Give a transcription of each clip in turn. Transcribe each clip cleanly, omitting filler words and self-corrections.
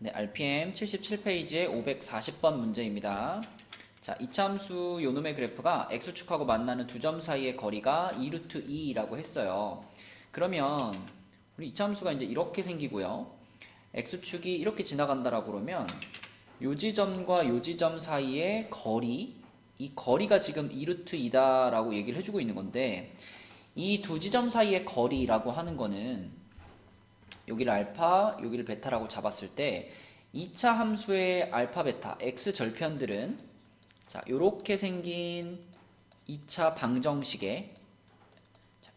네, RPM 77페이지의 540번 문제입니다. 자, 이차함수 요놈의 그래프가 x축하고 만나는 두 점 사이의 거리가 2루트 2라고 했어요. 그러면 우리 이차함수가 이제 이렇게 생기고요. x축이 이렇게 지나간다라고 그러면 요 지점과 요 지점 사이의 거리, 이 거리가 지금 2루트 2다라고 얘기를 해주고 있는 건데, 이 두 지점 사이의 거리라고 하는 거는 여기를 알파, 여기를 베타라고 잡았을 때 2차 함수의 알파, 베타, x 절편들은 자, 요렇게 생긴 2차 방정식에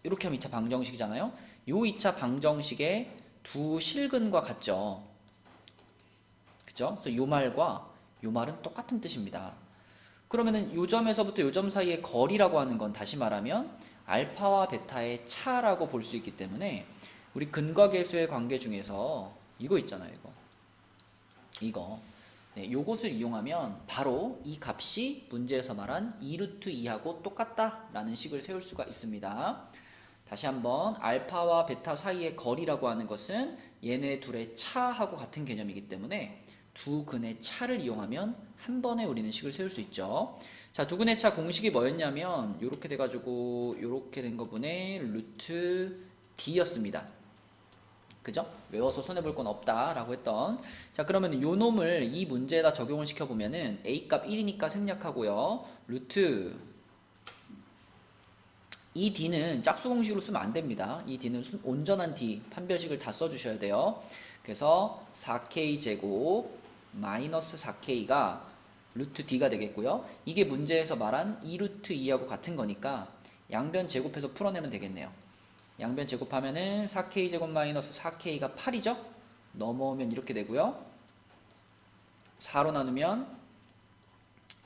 이렇게 하면 2차 방정식이잖아요. 요 2차 방정식의 두 실근과 같죠. 그죠? 그래서 요 말과 요 말은 똑같은 뜻입니다. 그러면은 요 점에서부터 요 점 사이의 거리라고 하는 건 다시 말하면 알파와 베타의 차라고 볼 수 있기 때문에 우리 근과 계수의 관계 중에서 이거 있잖아요. 이거. 네, 요것을 이용하면 바로 이 값이 문제에서 말한 2루트 2하고 똑같다라는 식을 세울 수가 있습니다. 다시 한번 알파와 베타 사이의 거리라고 하는 것은 얘네 둘의 차하고 같은 개념이기 때문에 두 근의 차를 이용하면 한 번에 우리는 식을 세울 수 있죠. 자, 두 근의 차 공식이 뭐였냐면 요렇게 돼가지고 요렇게 된 거분의 루트 D였습니다. 그죠? 외워서 손해볼 건 없다라고 했던. 자, 그러면 요 놈을 이 문제에다 적용을 시켜보면은 A값 1이니까 생략하고요. 루트 이 D는 짝수 공식으로 쓰면 안 됩니다. 이 D는 온전한 D, 판별식을 다 써주셔야 돼요. 그래서 4K 제곱 마이너스 4K가 루트 D가 되겠고요. 이게 문제에서 말한 2루트 2하고 같은 거니까 양변 제곱해서 풀어내면 되겠네요. 양변 제곱하면은 4K 제곱 마이너스 4K가 8이죠? 넘어오면 이렇게 되고요. 4로 나누면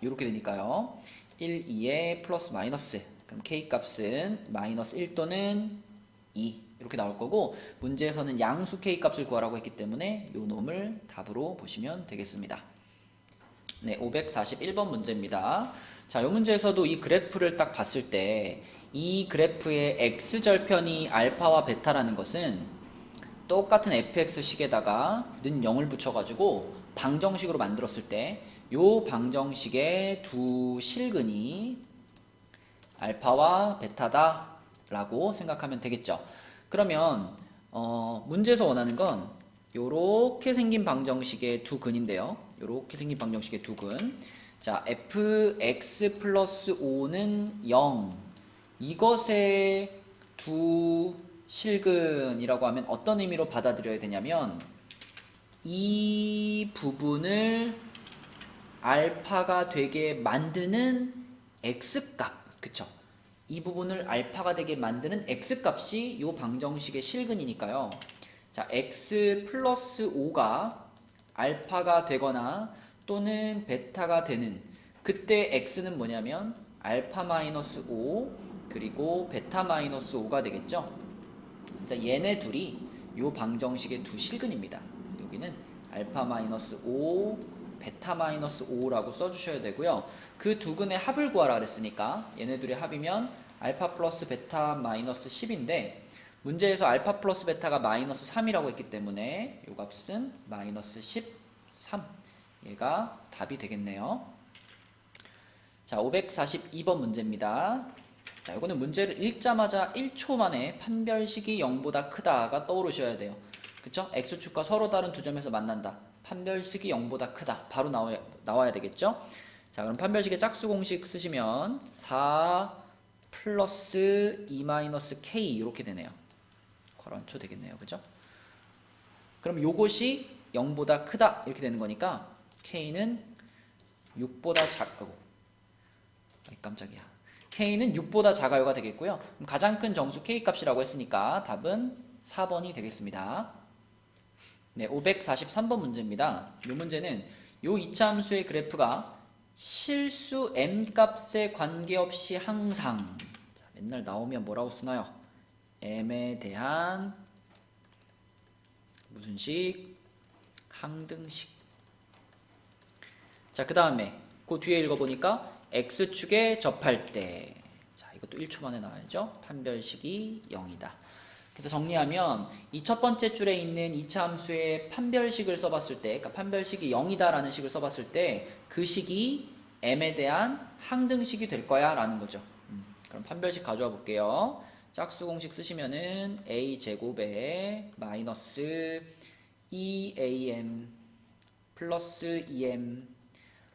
이렇게 되니까요. 1, 2에 플러스 마이너스. 그럼 K 값은 마이너스 1 또는 2 이렇게 나올 거고, 문제에서는 양수 K 값을 구하라고 했기 때문에 요 놈을 답으로 보시면 되겠습니다. 네, 541번 문제입니다. 자, 이 문제에서도 이 그래프를 딱 봤을 때 이 그래프의 x절편이 알파와 베타라는 것은 똑같은 fx식에다가 는 0을 붙여가지고 방정식으로 만들었을 때 요 방정식의 두 실근이 알파와 베타다 라고 생각하면 되겠죠. 그러면 문제에서 원하는 건 요렇게 생긴 방정식의 두 근인데요. 요렇게 생긴 방정식의 두 근. 자, fx 플러스 5는 0. 이것의 두 실근이라고 하면 어떤 의미로 받아들여야 되냐면 이 부분을 알파가 되게 만드는 x값, 그쵸? 이 부분을 알파가 되게 만드는 x값이 이 방정식의 실근이니까요. 자, x 플러스 5가 알파가 되거나 또는 베타가 되는, 그때 x는 뭐냐면 알파 마이너스 5 그리고 베타 마이너스 5가 되겠죠. 그래서 얘네 둘이 이 방정식의 두 실근입니다. 여기는 알파 마이너스 5 베타 마이너스 5라고 써주셔야 되고요. 그 두 근의 합을 구하라 그랬으니까 얘네 둘의 합이면 알파 플러스 베타 마이너스 10인데 문제에서 알파 플러스 베타가 마이너스 3이라고 했기 때문에 이 값은 마이너스 13. 얘가 답이 되겠네요. 자, 542번 문제입니다. 자, 이거는 문제를 읽자마자 1초 만에 판별식이 0보다 크다가 떠오르셔야 돼요. 그쵸? x축과 서로 다른 두 점에서 만난다. 판별식이 0보다 크다. 바로 나와야 되겠죠? 자, 그럼 판별식의 짝수 공식 쓰시면 4 플러스 2 마이너스 k 이렇게 되네요. 괄원초 되겠네요. 그죠? 그럼 요것이 0보다 크다 이렇게 되는 거니까 k는 6보다 작고, 깜짝이야. k는 6보다 작아요가 되겠고요. 그럼 가장 큰 정수 k 값이라고 했으니까 답은 4번이 되겠습니다. 네, 543번 문제입니다. 이 문제는 요 2차 함수의 그래프가 실수 m 값에 관계없이 항상, 자, 맨날 나오면 뭐라고 쓰나요? m에 대한 무슨 식? 항등식. 자, 그 다음에 그 뒤에 읽어보니까 x축에 접할 때, 자, 이것도 1초 만에 나와야죠. 판별식이 0이다. 그래서 정리하면 이 첫 번째 줄에 있는 이차 함수의 판별식을 써봤을 때, 그러니까 판별식이 0이다라는 식을 써봤을 때 그 식이 m에 대한 항등식이 될 거야 라는 거죠. 그럼 판별식 가져와 볼게요. 짝수 공식 쓰시면은 a 제곱에 마이너스 2am 플러스 2m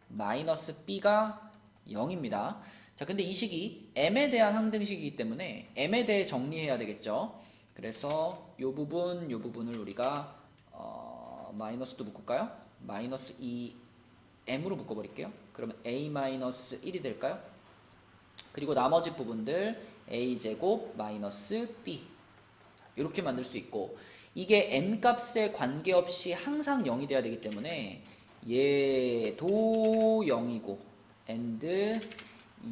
마이너스 b가 0입니다. 자, 근데 이 식이 m에 대한 항등식이기 때문에 m에 대해 정리해야 되겠죠. 그래서 요 부분을 우리가 마이너스도 묶을까요? 마이너스 2m으로 묶어버릴게요. 그러면 a-1이 될까요? 그리고 나머지 부분들 a제곱 마이너스 b 이렇게 만들 수 있고, 이게 m 값에 관계없이 항상 0이 돼야 되기 때문에 얘도 0이고 and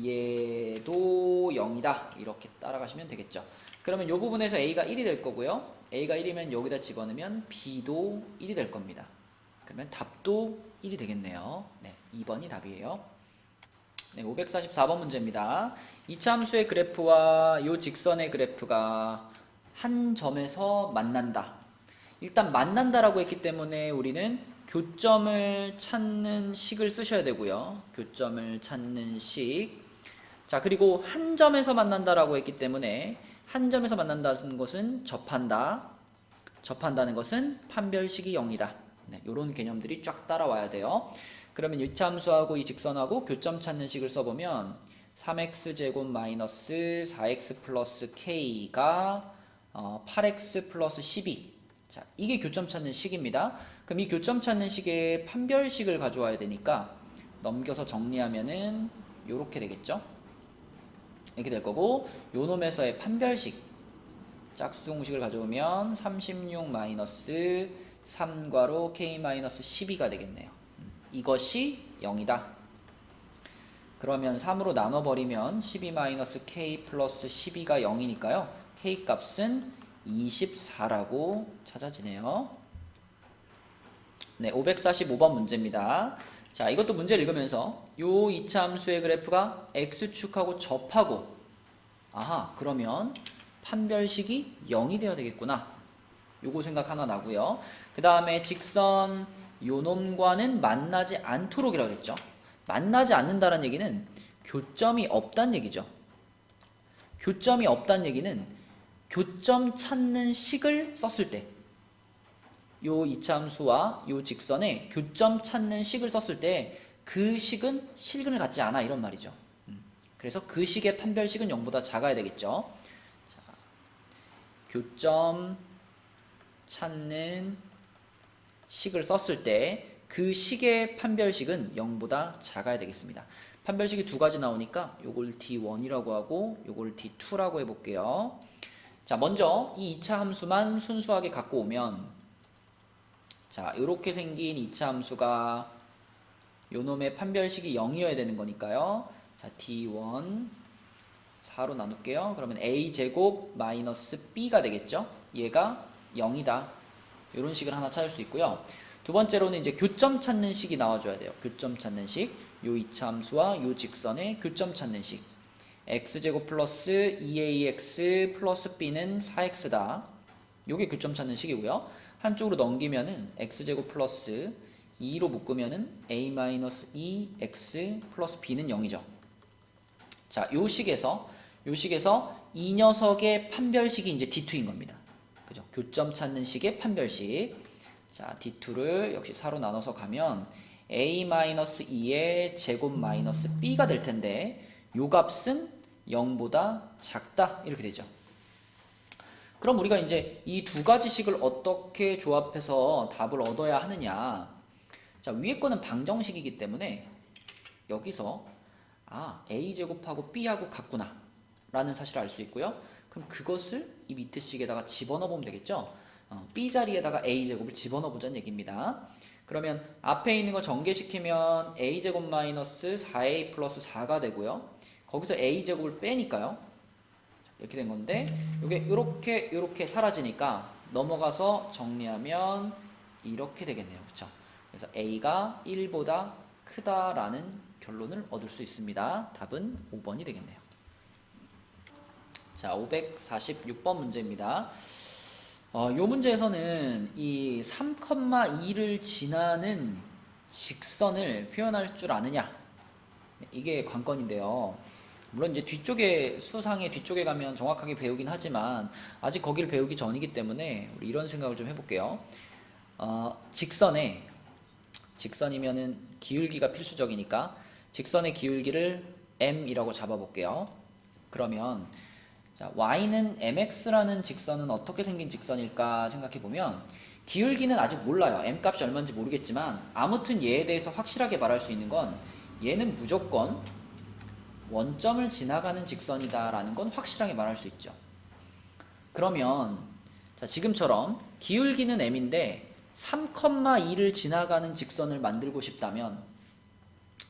얘도 0이다 이렇게 따라가시면 되겠죠. 그러면 이 부분에서 a가 1이 될 거고요. a가 1이면 여기다 집어넣으면 b도 1이 될 겁니다. 그러면 답도 1이 되겠네요. 네, 2번이 답이에요. 네, 544번 문제입니다. 이차 함수의 그래프와 이 직선의 그래프가 한 점에서 만난다. 일단 만난다라고 했기 때문에 우리는 교점을 찾는 식을 쓰셔야 되고요. 교점을 찾는 식. 자, 그리고 한 점에서 만난다라고 했기 때문에 한 점에서 만난다는 것은 접한다. 접한다는 것은 판별식이 0이다. 네, 이런 개념들이 쫙 따라와야 돼요. 그러면 이차 함수하고 이 직선하고 교점 찾는 식을 써보면 3x제곱 마이너스 4x 플러스 k가 8x 플러스 12. 자, 이게 교점 찾는 식입니다. 그럼 이 교점 찾는 식의 판별식을 가져와야 되니까 넘겨서 정리하면은 요렇게 되겠죠. 이렇게 될 거고, 요 놈에서의 판별식 짝수 공식을 가져오면 36 마이너스 3괄호 k 마이너스 12가 되겠네요. 이것이 0이다. 그러면 3으로 나눠버리면 12 마이너스 k 플러스 12가 0이니까요. k 값은 24라고 찾아지네요. 네, 545번 문제입니다. 자, 이것도 문제를 읽으면서 요 이차 함수의 그래프가 x축하고 접하고, 아하, 그러면 판별식이 0이 되어야 되겠구나. 요거 생각 하나 나고요. 그 다음에 직선 요 놈과는 만나지 않도록 이라고 그랬죠. 만나지 않는다는 얘기는 교점이 없다는 얘기죠. 교점이 없다는 얘기는 교점 찾는 식을 썼을 때, 요 이차함수와 요 직선에 교점 찾는 식을 썼을 때 그 식은 실근을 갖지 않아 이런 말이죠. 그래서 그 식의 판별식은 0보다 작아야 되겠죠. 자, 교점 찾는 식을 썼을 때 그 식의 판별식은 0보다 작아야 되겠습니다. 판별식이 두 가지 나오니까 요걸 D1이라고 하고 요걸 D2라고 해볼게요. 자, 먼저 이 2차 함수만 순수하게 갖고 오면, 자, 요렇게 생긴 2차 함수가 요놈의 판별식이 0이어야 되는 거니까요. 자, D1 4로 나눌게요. 그러면 a제곱 마이너스 b가 되겠죠. 얘가 0이다. 요런 식을 하나 찾을 수 있고요. 두 번째로는 이제 교점 찾는 식이 나와줘야 돼요. 교점 찾는 식. 요 2차 함수와 요 직선의 교점 찾는 식. x제곱 플러스 2ax 플러스 b는 4x다. 요게 교점 찾는 식이고요. 한쪽으로 넘기면은 x제곱 플러스 2로 묶으면은 a-2x 플러스 b는 0이죠. 자, 요 식에서 이 녀석의 판별식이 이제 D2인 겁니다. 그죠? 교점 찾는 식의 판별식. 자, D2를 역시 4로 나눠서 가면 a-2의 제곱 마이너스 b가 될 텐데, 요 값은 0보다 작다. 이렇게 되죠. 그럼 우리가 이제 이 두 가지 식을 어떻게 조합해서 답을 얻어야 하느냐. 자, 위에 거는 방정식이기 때문에 여기서 a제곱하고 b하고 같구나 라는 사실을 알 수 있고요. 그럼 그것을 이 밑에 식에다가 집어넣어 보면 되겠죠. b 자리에다가 a제곱을 집어넣어 보자는 얘기입니다. 그러면 앞에 있는 거 전개시키면 a제곱 마이너스 4a 플러스 4가 되고요. 거기서 a제곱을 빼니까요. 이렇게 된 건데, 이게 이렇게 사라지니까 넘어가서 정리하면 이렇게 되겠네요. 그쵸? 그래서 a가 1보다 크다라는 결론을 얻을 수 있습니다. 답은 5번이 되겠네요. 자, 546번 문제입니다. 요 문제에서는 이 3,2를 지나는 직선을 표현할 줄 아느냐? 이게 관건인데요. 물론 이제 뒤쪽에 수상의 뒤쪽에 가면 정확하게 배우긴 하지만 아직 거기를 배우기 전이기 때문에 우리 이런 생각을 좀 해볼게요. 직선이면은 기울기가 필수적이니까 직선의 기울기를 m이라고 잡아볼게요. 그러면 자, y는 mx라는 직선은 어떻게 생긴 직선일까 생각해보면 기울기는 아직 몰라요. m 값이 얼마인지 모르겠지만 아무튼 얘에 대해서 확실하게 말할 수 있는 건 얘는 무조건 원점을 지나가는 직선이다 라는 건 확실하게 말할 수 있죠. 그러면 자, 지금처럼 기울기는 m인데 3,2를 지나가는 직선을 만들고 싶다면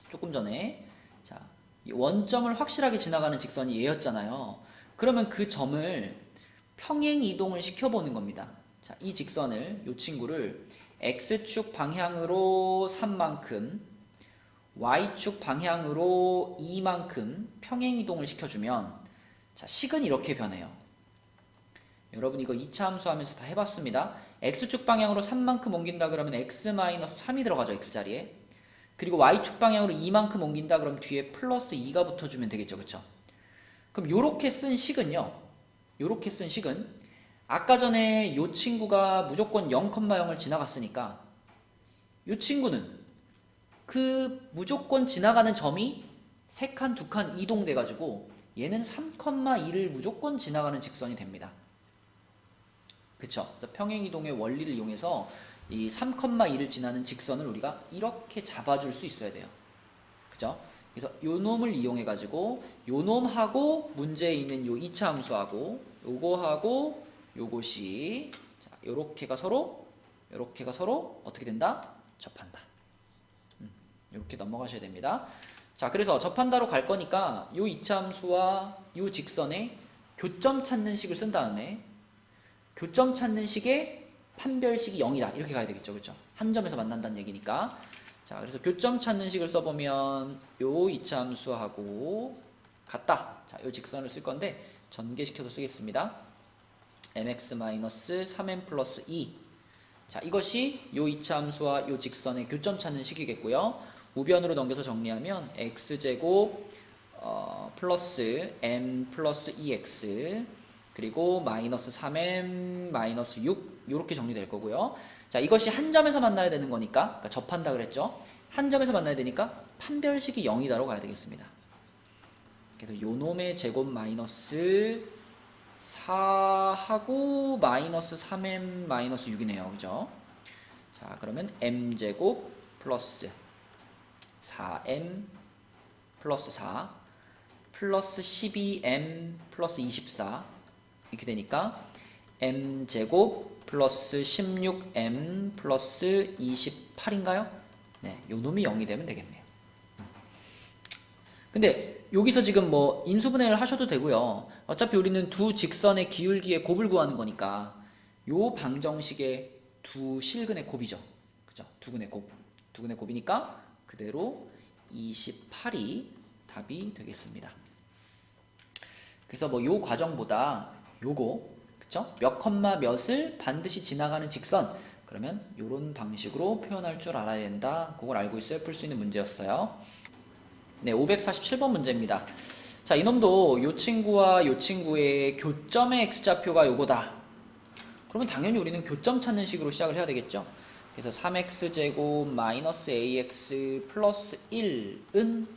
조금 전에 자, 이 원점을 확실하게 지나가는 직선이 얘였잖아요. 그러면 그 점을 평행 이동을 시켜보는 겁니다. 자, 이 직선을, 이 친구를 x축 방향으로 3만큼, y축 방향으로 2만큼 평행 이동을 시켜주면 자, 식은 이렇게 변해요. 여러분 이거 2차 함수 하면서 다 해봤습니다. x축 방향으로 3만큼 옮긴다 그러면 x-3이 들어가죠. x자리에. 그리고 y축 방향으로 2만큼 옮긴다 그러면 뒤에 플러스 2가 붙어주면 되겠죠. 그쵸? 그럼 요렇게 쓴 식은요. 요렇게 쓴 식은 아까 전에 요 친구가 무조건 0,0을 지나갔으니까 요 친구는 그 무조건 지나가는 점이 3칸, 2칸 이동돼 가지고 얘는 3,2를 무조건 지나가는 직선이 됩니다. 그쵸? 평행이동의 원리를 이용해서 이 3,2를 지나는 직선을 우리가 이렇게 잡아줄 수 있어야 돼요. 그죠? 그래서 요 놈을 이용해 가지고 요 놈하고 문제에 있는 요 2차 함수하고 요거하고 요것이 자, 요렇게가 서로 어떻게 된다? 접한다. 이렇게 넘어가셔야 됩니다. 자, 그래서 접한다로 갈 거니까 요 2차 함수와 요 직선에 교점 찾는 식을 쓴 다음에 교점 찾는 식의 판별식이 0이다. 이렇게 가야 되겠죠. 그렇죠? 한 점에서 만난다는 얘기니까. 자, 그래서 교점 찾는 식을 써보면 요 2차 함수하고 같다. 자, 요 직선을 쓸 건데 전개시켜서 쓰겠습니다. mx-3m 플러스 2. 자, 이것이 요 2차 함수와 요 직선의 교점 찾는 식이겠고요. 우변으로 넘겨서 정리하면 x제곱 플러스 m 플러스 2x 그리고 마이너스 3m 마이너스 6 이렇게 정리될 거고요. 자, 이것이 한 점에서 만나야 되는 거니까 그러니까 접한다 그랬죠. 한 점에서 만나야 되니까 판별식이 0이다로 가야 되겠습니다. 그래서 요 놈의 제곱 마이너스 4하고 마이너스 3m 마이너스 6이네요. 그죠? 자, 그러면 m제곱 플러스 4m 플러스 4 플러스 12m 플러스 24 이렇게 되니까 m제곱 플러스 16m 플러스 28인가요? 네, 요 놈이 0이 되면 되겠네요. 근데 여기서 지금 뭐 인수분해를 하셔도 되고요. 어차피 우리는 두 직선의 기울기의 곱을 구하는 거니까 요 방정식의 두 실근의 곱이죠. 그죠? 두근의 곱. 두근의 곱이니까 그대로 28이 답이 되겠습니다. 그래서 뭐 요 과정보다 요거 그쵸? 몇 컴마 몇을 반드시 지나가는 직선 그러면 요런 방식으로 표현할 줄 알아야 된다. 그걸 알고 있어야 풀 수 있는 문제였어요. 네, 547번 문제입니다. 자, 이놈도 요 친구와 요 친구의 교점의 x좌표가 요거다. 그러면 당연히 우리는 교점 찾는 식으로 시작을 해야 되겠죠. 그래서 3x제곱 마이너스 ax 플러스 1은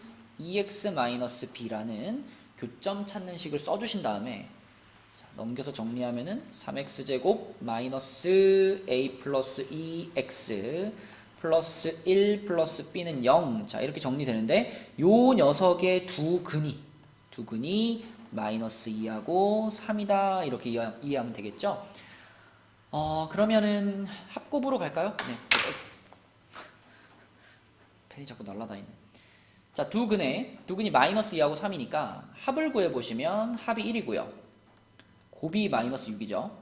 2x 마이너스 b라는 교점 찾는 식을 써주신 다음에 자, 넘겨서 정리하면은 3x제곱 마이너스 a 플러스 2x 플러스 1 플러스 b는 0. 자, 이렇게 정리되는데 요 녀석의 두 근이 마이너스 2하고 3이다. 이렇게 이해하면 되겠죠. 그러면은 합곱으로 갈까요? 네. 펜이 자꾸 날아다니네. 자, 두 근이 마이너스 2하고 3이니까 합을 구해보시면 합이 1이고요. 곱이 마이너스 6이죠.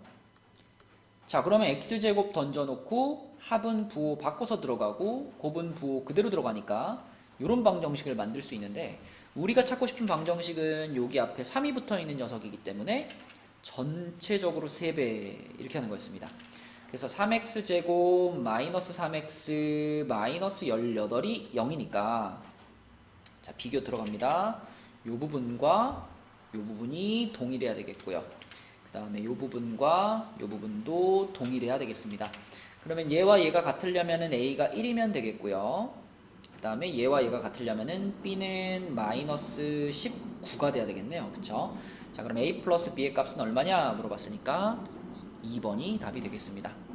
자, 그러면 x제곱 던져놓고 합은 부호 바꿔서 들어가고 곱은 부호 그대로 들어가니까 이런 방정식을 만들 수 있는데 우리가 찾고 싶은 방정식은 여기 앞에 3이 붙어 있는 녀석이기 때문에 전체적으로 3배 이렇게 하는 거였습니다. 그래서 3x제곱 마이너스 3x 마이너스 18이 0이니까 자 비교 들어갑니다. 요 부분과 요 부분이 동일해야 되겠고요. 그 다음에 요 부분과 요 부분도 동일해야 되겠습니다. 그러면 얘와 얘가 같으려면은 a가 1이면 되겠고요. 그 다음에 얘와 얘가 같으려면은 b는 마이너스 19가 돼야 되겠네요. 그쵸? 자 그럼 a 플러스 b의 값은 얼마냐 물어봤으니까 2번이 답이 되겠습니다.